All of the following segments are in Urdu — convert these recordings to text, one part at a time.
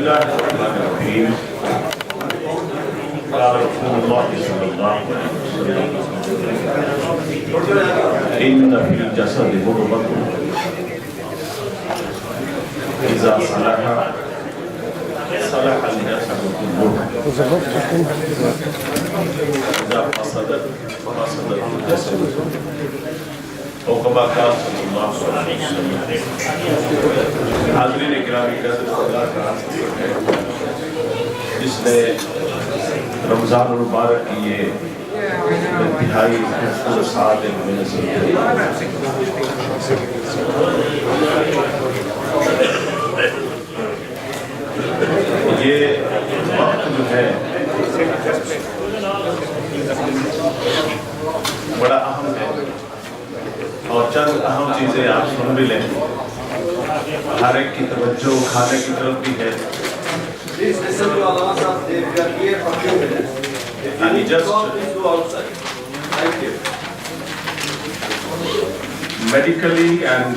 الله الرحمن الرحيم. قال رسول الله صلى الله عليه وسلم: إن في الجسد مضغة إذا صلح صلح الجسد كله إذا فسدت فسد الجسد او كما قال صلی اللہ علیہ وسلم. حاضرین اکرامی قدر خدا کا جس نے رمضان المبارک کی یہ انتہائی خوبصورت ساعت منظم کی، یہ وقت جو ہے بڑا اہم ہے اور چند اہم چیزیں آپ سن بھی لیں. ہر ایک کی توجہ کھانے کی طرف بھی ہے. Medically and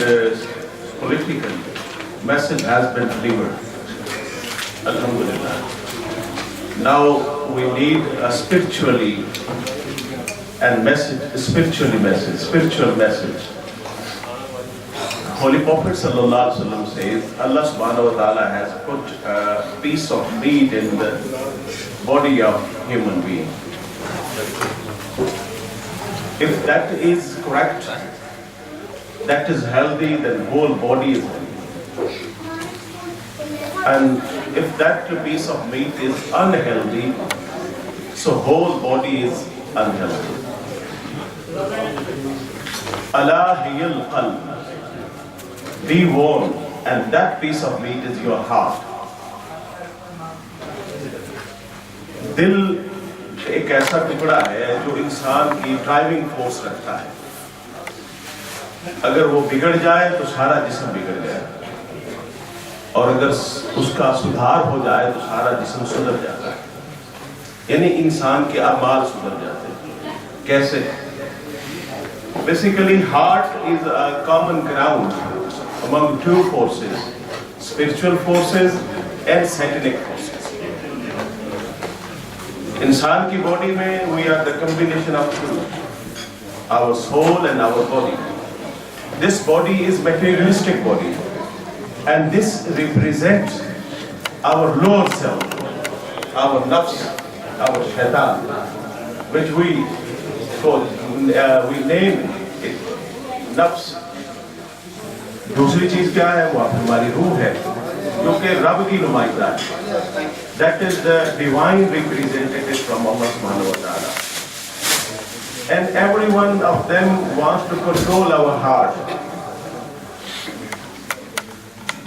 politically, message has been delivered. Alhamdulillah. Now we need a spiritual message. Holy Prophet sallallahu alaihi wasallam says Allah subhanahu wa ta'ala has put a piece of meat in the body of human being. If that is correct, that is healthy, then whole body is healthy. And if that piece of meat is unhealthy, so whole body is unhealthy. Allah hiyal qalb, be warned, and that piece of meat is your heart. دل ایک ایسا ٹکڑا ہے جو انسان کی ڈرائیونگ فورس رکھتا ہے. اگر وہ بگڑ جائے تو سارا جسم بگڑ گیا، اور اگر اس کا سدھار ہو جائے تو سارا جسم سدھر جاتا ہے. یعنی انسان کے اعمال سدھر جاتے ہیں. کیسے؟ Basically, heart is a common ground among two forces, spiritual forces and satanic forces. انسان کی باڈی میں we are the combination of two, our soul and our body. This body is materialistic body, and this represents our lower self, our nafs, our shaitan, which we name it nafs. دوسری چیز کیا ہے؟ وہ ہماری روح ہے جو کہ رب کی نمائندہ ہے. That is the divine representative from Allah subhanahu wa ta'ala. And every one of them wants to control our heart.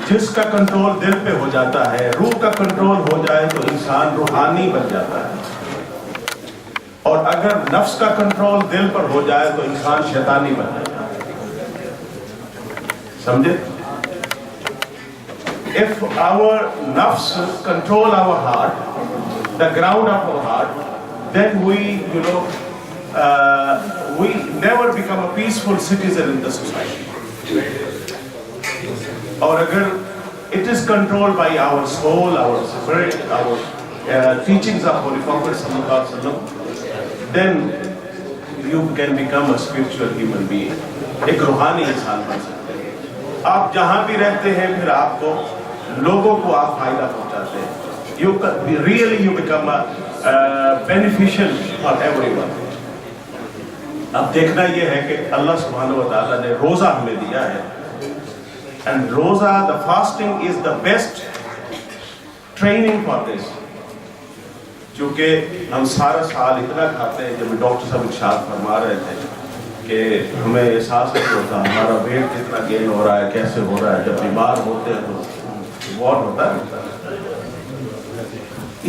جس کا کنٹرول دل پہ ہو جاتا ہے، روح کا کنٹرول ہو جائے تو انسان روحانی بن جاتا ہے. اور اگر نفس کا کنٹرول دل پر ہو جائے تو انسان شیطانی بن جاتا ہے. سمجھے؟ If our nafs control our heart, the ground of our heart, then we never become a peaceful citizen in the society. Or agar it is controlled by our soul, our spirit, our teachings of Holy Prophet sallallahu alaihi wasallam, then you can become a spiritual human being. ایک روحانی انسان بن سکتے ہیں. آپ جہاں بھی رہتے ہیں پھر آپ کو لوگوں کو آپ فائدہ پہنچاتے ہیں. You become beneficial for everyone. اب دیکھنا یہ ہے کہ اللہ سبحانہ و تعالیٰ نے روزہ ہمیں دیا ہے. And روزہ, the fasting is the best training for this. چونکہ ہم سارا سال اتنا کھاتے ہیں. جب ڈاکٹر صاحب ارشاد فرما رہے تھے کہ ہمیں احساس نہیں ہوتا ہمارا ویٹ کتنا گین ہو رہا ہے، کیسے ہو رہا ہے. جب بیمار ہوتے ہیں تو بہت ہوتا ہے.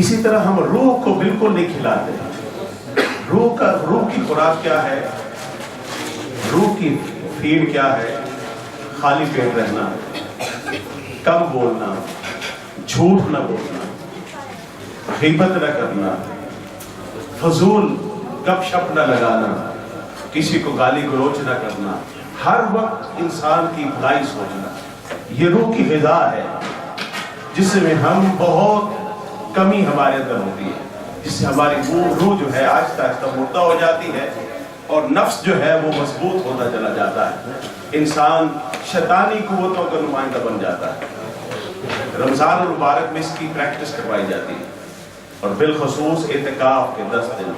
اسی طرح ہم روح کو بالکل نہیں کھلاتے. روح کی خوراک کیا ہے؟ روح کی فیڈ کیا ہے؟ خالی پیٹ رہنا، کم بولنا، جھوٹ نہ بولنا، غیبت نہ کرنا، فضول گپ شپ نہ لگانا، کسی کو گالی گلوچ نہ کرنا، ہر وقت انسان کی بھلائی سوچنا. یہ روح کی غذا ہے جس میں ہم بہت کمی ہمارے اندر ہوتی ہے، جس سے ہماری روح جو ہے آہستہ آہستہ مردہ ہو جاتی ہے اور نفس جو ہے وہ مضبوط ہوتا چلا جاتا ہے، انسان شیطانی قوتوں کا نمائندہ بن جاتا ہے۔ رمضان المبارک میں اس کی پریکٹس کروائی جاتی ہے، اور بالخصوص اعتکاف کے 10 دن،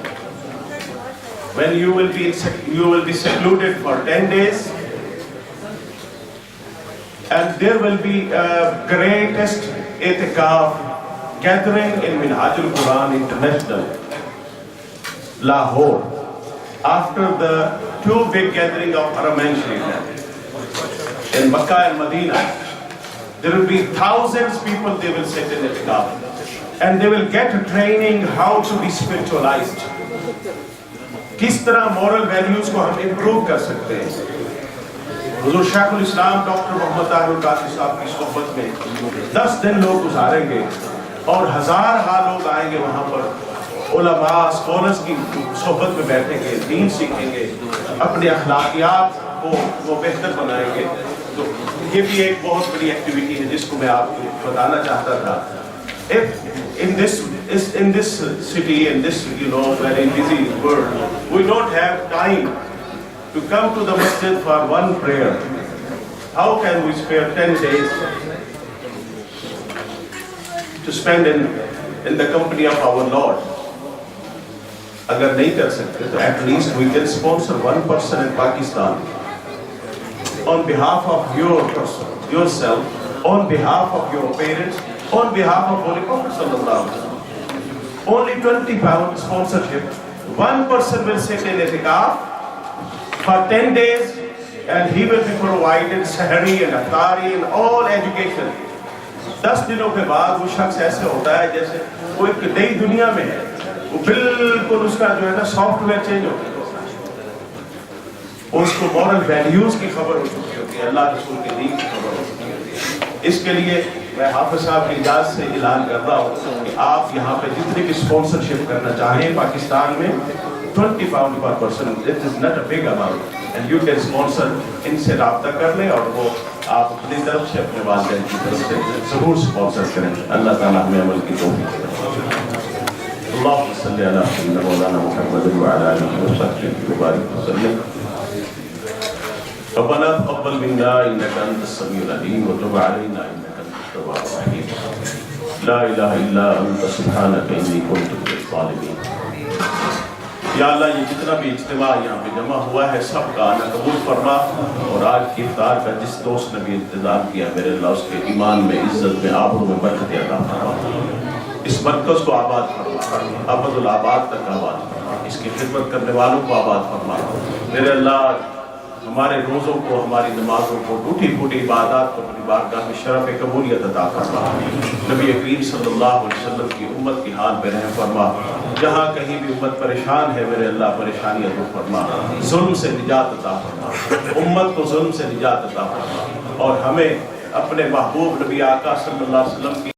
when you will be secluded for 10 days, and there will be a greatest i'tikaf gathering in Minhaj al-Quran International, Lahore, after the 2 big gathering of Haramain Sharif in Makkah and Medina. There will be thousands of people, they will sit in i'tikaf, and they will get a training how to be spiritualized. کس طرح مورل ویلیوز کو ہم امپروو کر سکتے ہیں۔ حضور شیخ الاسلام ڈاکٹر محمد طاہر القادری صاحب کی صحبت میں 10 دن لوگ گزاریں گے، اور ہزارہ لوگ آئیں گے وہاں پر، علماء اسکالرز کی صحبت میں بیٹھیں گے، دین سیکھیں گے، اپنے اخلاقیات کو وہ بہتر بنائیں گے۔ تو یہ بھی ایک بہت بڑی ایکٹیویٹی ہے جس کو میں آپ کو بتانا چاہتا تھا۔ In this city, in this very busy world, we don't have time to come to the masjid for one prayer. How can we spare 10 days to spend in the company of our Lord? Agar nahi kar sakte, so at least we can sponsor one person in Pakistan on behalf of yourself, on behalf of your parents, on behalf of Holy Prophet sallallahu alaihi wasallam. Only 20 pound sponsorship. One person will sit in i'tikaf for 10 days, and he will be provided sahari and aftari and all education. 10 دنوں کے بعد وہ شخص ایسے ہوتا ہے جیسے وہ ایک نئی دنیا میں ہے، وہ بالکل اس کا جو ہے نا سافٹ ویئر چینج ہو چکا ہے، اس کو مورل ویلیوز کی خبر ہو چکی ہوتی ہے، اللہ رسول کے دین کی خبر ہو چکی ہوتی ہے۔ اس کے لیے میں حافظ صاحب کی اجازت سے اعلان کر رہا ہوں کہ آپ یہاں پہ جتنے بھی اسپانسرشپ کرنا چاہیں پاکستان میں 20 pound per person, it is not a big amount, and you can sponsor، ان سے رابطہ کر لیں اور وہ آپ اپنی طرف سے اپنے والدین کی طرف سے ضرور اسپانسر کریں۔ اللہ تعالیٰ ہمیں عمل کی توفیق دے۔ اللہم صلی علی سیدنا مولانا محمد وعلی آلہ وصحبہ وبارک وسلم۔ ربنا تقبل منا انك انت السميع العليم وتب علينا انك انت التواب الرحيم لا اله الا انت سبحانك اني كنت من الظالمين۔ یا اللہ یہ جتنا بھی اجتماع یہاں پہ جمع ہوا ہے سب کا آنا قبول فرما، اور آج کی افطار کا جس دوست نے بھی انتظام کیا میرے اللہ اس کے ایمان میں، عزت میں، آبرو میں برکت عطا فرما، اس مرکز کو آباد فرما، ابد الآباد تک آباد فرما، اس کی خدمت کرنے والوں کو آباد فرما میرے اللہ۔ ہمارے روزوں کو، ہماری نمازوں کو، ٹوٹی پھوٹی عبادات کو اپنی بارگاہ میں شرف قبولیت عطا فرما۔ نبی کریم صلی اللہ علیہ وسلم کی امت کی حال پہ رحم فرما، جہاں کہیں بھی امت پریشان ہے میرے اللہ پریشانی عطا فرما، ظلم سے نجات عطا فرما، امت کو ظلم سے نجات عطا فرما، اور ہمیں اپنے محبوب نبی آقا صلی اللہ علیہ وسلم کی